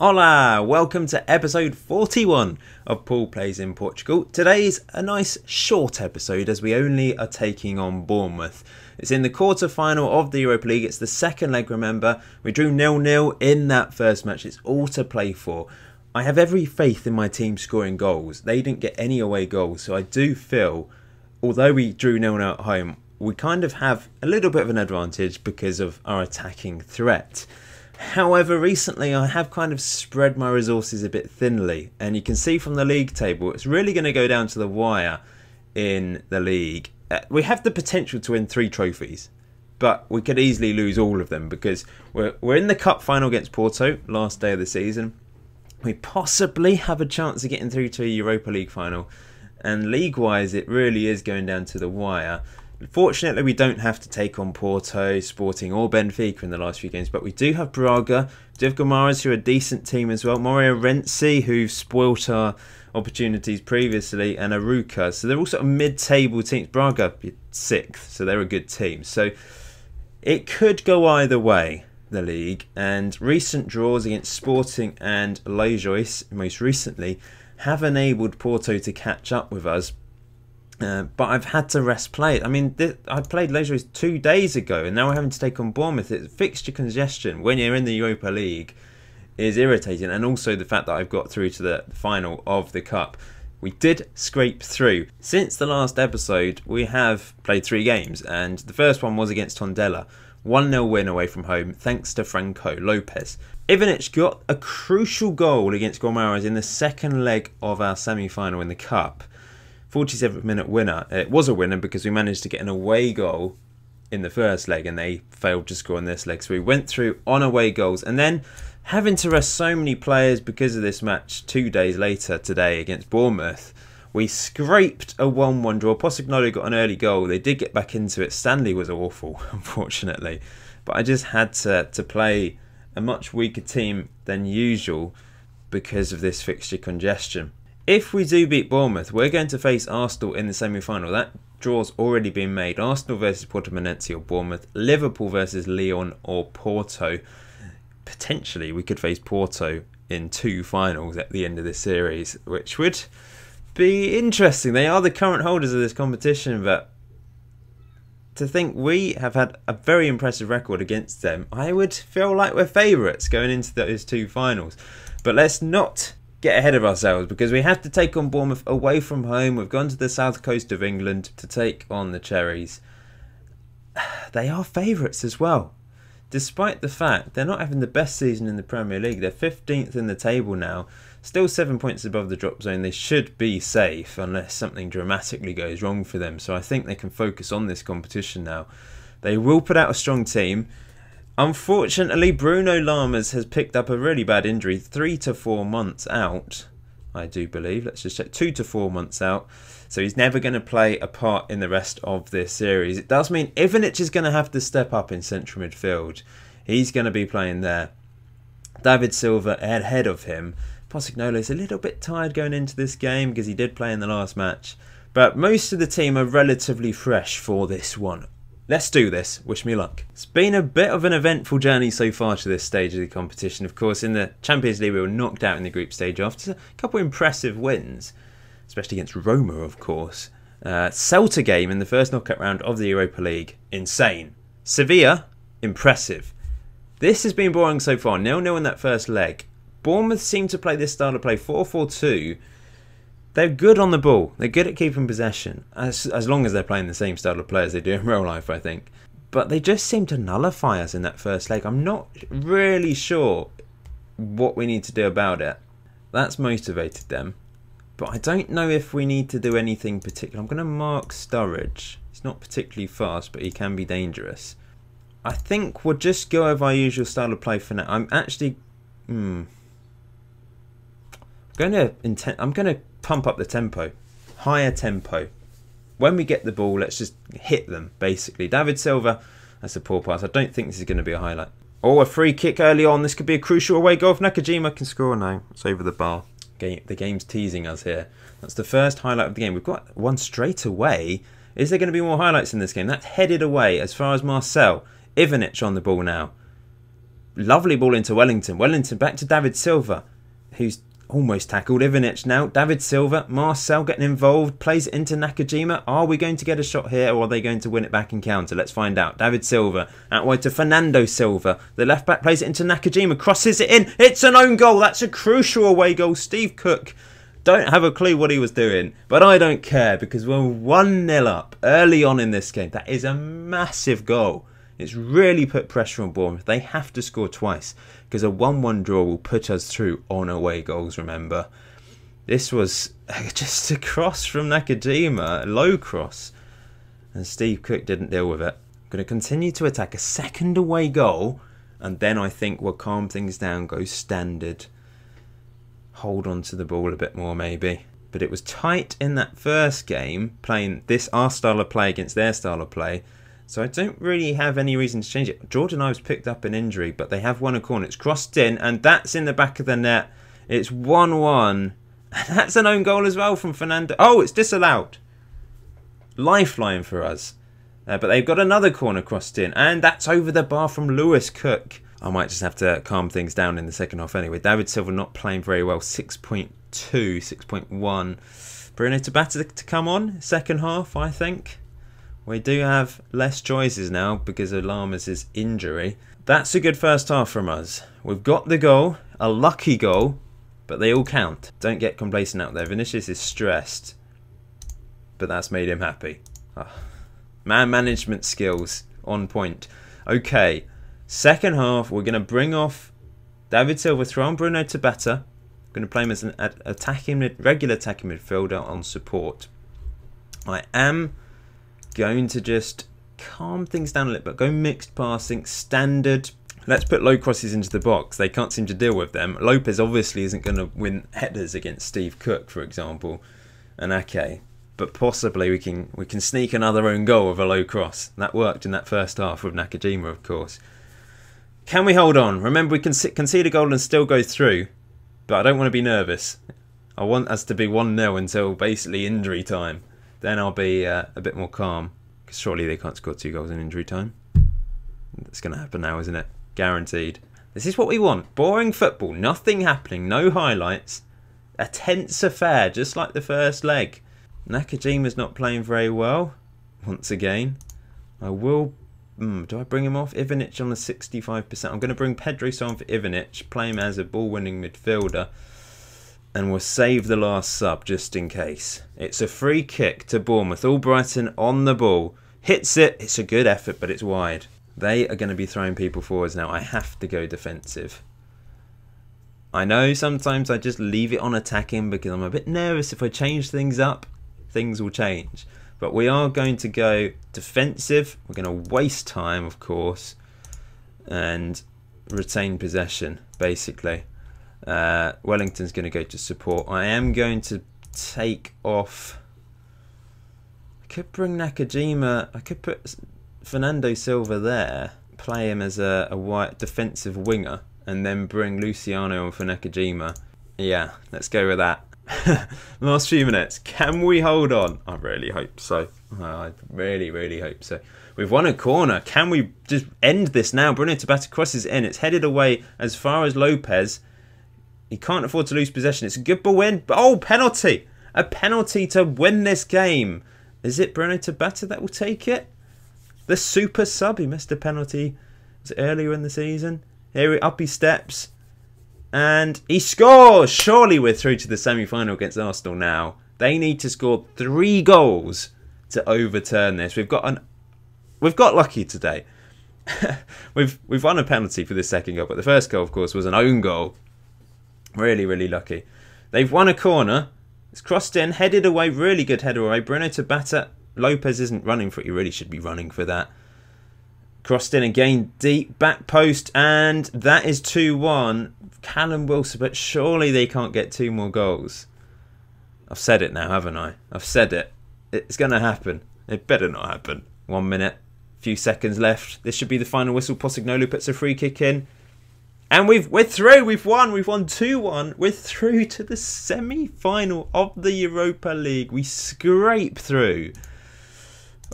Hola! Welcome to episode 41 of Paul Plays in Portugal. Today's a nice short episode as we only are taking on Bournemouth. It's in the quarter-final of the Europa League. It's the second leg, remember. We drew 0-0 in that first match. It's all to play for. I have every faith in my team scoring goals. They didn't get any away goals, so I do feel, although we drew 0-0 at home, we kind of have a little bit of an advantage because of our attacking threat. However, recently I have kind of spread my resources a bit thinly, and you can see from the league table it's really going to go down to the wire in the league. We have the potential to win 3 trophies, but we could easily lose all of them because we're in the cup final against Porto, last day of the season. We possibly have a chance of getting through to a Europa League final, and league-wise it really is going down to the wire. Fortunately, we don't have to take on Porto, Sporting or Benfica in the last few games, but we do have Braga, we do have Guimarães, who are a decent team as well, Moreirense, who've spoilt our opportunities previously, and Aruca. So they're all sort of mid-table teams. Braga, 6th, so they're a good team. So it could go either way, the league, and recent draws against Sporting and Lejois, most recently, have enabled Porto to catch up with us. But I've had to rest play. I mean, I played Lejois 2 days ago, and now we're having to take on Bournemouth. It's fixture congestion when you're in the Europa League is irritating, and also the fact that I've got through to the final of the Cup. We did scrape through. Since the last episode, we have played 3 games, and the first one was against Tondela. 1-0 win away from home, thanks to Franco Lopez. Ivanic got a crucial goal against Guimarães in the second leg of our semi-final in the Cup. 47th minute winner. It was a winner because we managed to get an away goal in the first leg and they failed to score in this leg. So we went through on away goals, and then having to rest so many players because of this match 2 days later today against Bournemouth, we scraped a 1-1 draw. Posignolo got an early goal. They did get back into it. Stanley was awful, unfortunately. But I just had to play a much weaker team than usual because of this fixture congestion. If we do beat Bournemouth, we're going to face Arsenal in the semi-final. That draw's already been made. Arsenal versus Portimonense or Bournemouth. Liverpool versus Lyon or Porto. Potentially, we could face Porto in 2 finals at the end of this series, which would be interesting. They are the current holders of this competition, but to think we have had a very impressive record against them, I would feel like we're favourites going into those 2 finals. But let's not get ahead of ourselves because we have to take on Bournemouth away from home. We've gone to the south coast of England to take on the Cherries. They are favourites as well, despite the fact they're not having the best season in the Premier League. They're 15th in the table now, still 7 points above the drop zone. They should be safe unless something dramatically goes wrong for them, so I think they can focus on this competition now. They will put out a strong team. Unfortunately, Bruno Lamas has picked up a really bad injury, 3 to 4 months out, I do believe. Let's just check, 2 to 4 months out. So he's never going to play a part in the rest of this series. It does mean Ivanic is going to have to step up in central midfield. He's going to be playing there. David Silva ahead of him. Posignolo is a little bit tired going into this game because he did play in the last match. But most of the team are relatively fresh for this one. Let's do this. Wish me luck. It's been a bit of an eventful journey so far to this stage of the competition. Of course, in the Champions League, we were knocked out in the group stage after a couple of impressive wins, especially against Roma, of course. Celta game in the first knockout round of the Europa League. Insane. Sevilla, impressive. This has been boring so far. 0-0 in that first leg. Bournemouth seem to play this style of play, 4-4-2. They're good on the ball. They're good at keeping possession, as long as they're playing the same style of play as they do in real life, I think. But they just seem to nullify us in that first leg. I'm not really sure what we need to do about it. That's motivated them. But I don't know if we need to do anything particular. I'm going to mark Sturridge. He's not particularly fast, but he can be dangerous. I think we'll just go over our usual style of play for now. I'm actually... I'm going to pump up the tempo. Higher tempo. When we get the ball, let's just hit them, basically. David Silva, that's a poor pass. I don't think this is going to be a highlight. Oh, a free kick early on. This could be a crucial away goal if Nakajima can score. No, it's over the bar. The game's teasing us here. That's the first highlight of the game. We've got one straight away. Is there going to be more highlights in this game? That's headed away as far as Marcel. Ivanic on the ball now. Lovely ball into Wellington. Wellington back to David Silva, who's almost tackled Ivanic now. David Silva, Marcel getting involved, plays it into Nakajima. Are we going to get a shot here, or are they going to win it back in counter? Let's find out. David Silva out wide to Fernando Silva. The left back plays it into Nakajima, crosses it in. It's an own goal. That's a crucial away goal. Steve Cook, don't have a clue what he was doing, but I don't care because we're 1-0 up early on in this game. That is a massive goal. It's really put pressure on Bournemouth. They have to score twice because a 1-1 draw will put us through on away goals, remember. This was just a cross from Nakajima, a low cross, and Steve Cook didn't deal with it. I'm going to continue to attack a second away goal, and then I think we'll calm things down, go standard, hold on to the ball a bit more maybe. But it was tight in that first game, playing our style of play against their style of play. So I don't really have any reason to change it. Jordan Ives picked up an injury, but they have won a corner. It's crossed in, and that's in the back of the net. It's 1-1. And that's an own goal as well from Fernando. Oh, it's disallowed. Lifeline for us. But they've got another corner crossed in, and that's over the bar from Lewis Cook. I might just have to calm things down in the second half anyway. David Silva not playing very well. 6.2, 6.1. Bruno Tabata to come on. Second half, I think. We do have less choices now because of Lamas' injury. That's a good first half from us. We've got the goal, a lucky goal, but they all count. Don't get complacent out there. Vinicius is stressed, but that's made him happy. Oh. Man management skills on point. Okay, second half, we're going to bring off David Silva, throw on Bruno Tabata. We're going to play him as an regular attacking midfielder on support. I am going to just calm things down a little bit. Go mixed passing, standard. Let's put low crosses into the box. They can't seem to deal with them. Lopez obviously isn't going to win headers against Steve Cook, for example, and Ake. But possibly we can sneak another own goal with a low cross. That worked in that first half with Nakajima, of course. Can we hold on? Remember, we can concede a goal and still go through, but I don't want to be nervous. I want us to be 1-0 until basically injury time. Then I'll be a bit more calm. Because surely they can't score 2 goals in injury time. That's going to happen now, isn't it? Guaranteed. This is what we want. Boring football. Nothing happening. No highlights. A tense affair, just like the first leg. Nakajima's not playing very well. Once again. I will... do I bring him off? Ivanic on the 65%. I'm going to bring Pedro on for Ivanic. Play him as a ball-winning midfielder. And we'll save the last sub just in case. It's a free kick to Bournemouth. Albrighton on the ball. Hits it. It's a good effort, but it's wide. They are going to be throwing people forwards now. I have to go defensive. I know sometimes I just leave it on attacking because I'm a bit nervous. If I change things up, things will change. But we are going to go defensive. We're going to waste time, of course. And retain possession, basically. Wellington's going to go to support. I am going to take off... I could bring Nakajima. I could put Fernando Silva there. Play him as a white defensive winger. And then bring Luciano on for Nakajima. Yeah, let's go with that. Last few minutes. Can we hold on? I really hope so. I really, really hope so. We've won a corner. Can we just end this now? Bruno Tabata crosses in. It's headed away as far as Lopez. He can't afford to lose possession. It's a good ball win. Oh, penalty. A penalty to win this game. Is it Bruno Tabata that will take it? The super sub. He missed a penalty. Was it earlier in the season? Here, up he steps. And he scores. Surely we're through to the semi-final against Arsenal now. They need to score 3 goals to overturn this. We've got lucky today. we've won a penalty for the second goal, but the first goal, of course, was an own goal. Really, really lucky. They've won a corner. It's crossed in, headed away. Really good header away. Bruno Tabata. Lopez isn't running for it. He really should be running for that. Crossed in again, deep back post, and that is 2-1. Callum Wilson, but surely they can't get 2 more goals. I've said it now, haven't I? I've said it. It's going to happen. It better not happen. 1 minute, few seconds left. This should be the final whistle. Posignoglou puts a free kick in. And we're through. We've won 2-1. We're through to the semi-final of the Europa League. We scrape through.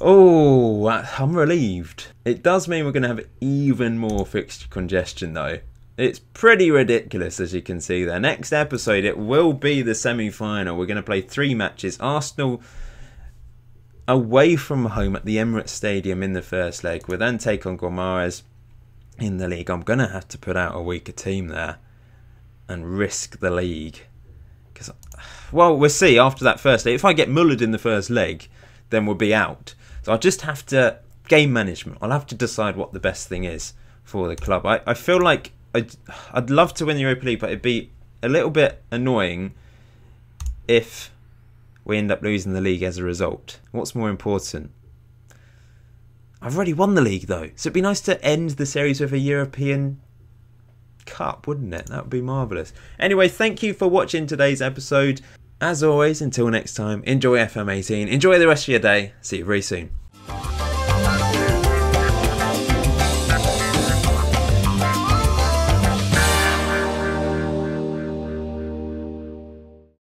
Oh, I'm relieved. It does mean we're going to have even more fixture congestion though. It's pretty ridiculous, as you can see there. Next episode, it will be the semi-final. We're going to play 3 matches. Arsenal away from home at the Emirates Stadium in the first leg. We'll then take on Guimaraes in the league. I'm going to have to put out a weaker team there and risk the league. Because, well, we'll see after that first leg. If I get mullered in the first leg, then we'll be out. So I'll just have to... game management. I'll have to decide what the best thing is for the club. I feel like I'd love to win the Europa League, but it'd be a little bit annoying if we end up losing the league as a result. What's more important? I've already won the league though, so it'd be nice to end the series with a European Cup, wouldn't it? That would be marvellous. Anyway, thank you for watching today's episode. As always, until next time, enjoy FM18, enjoy the rest of your day. See you very soon.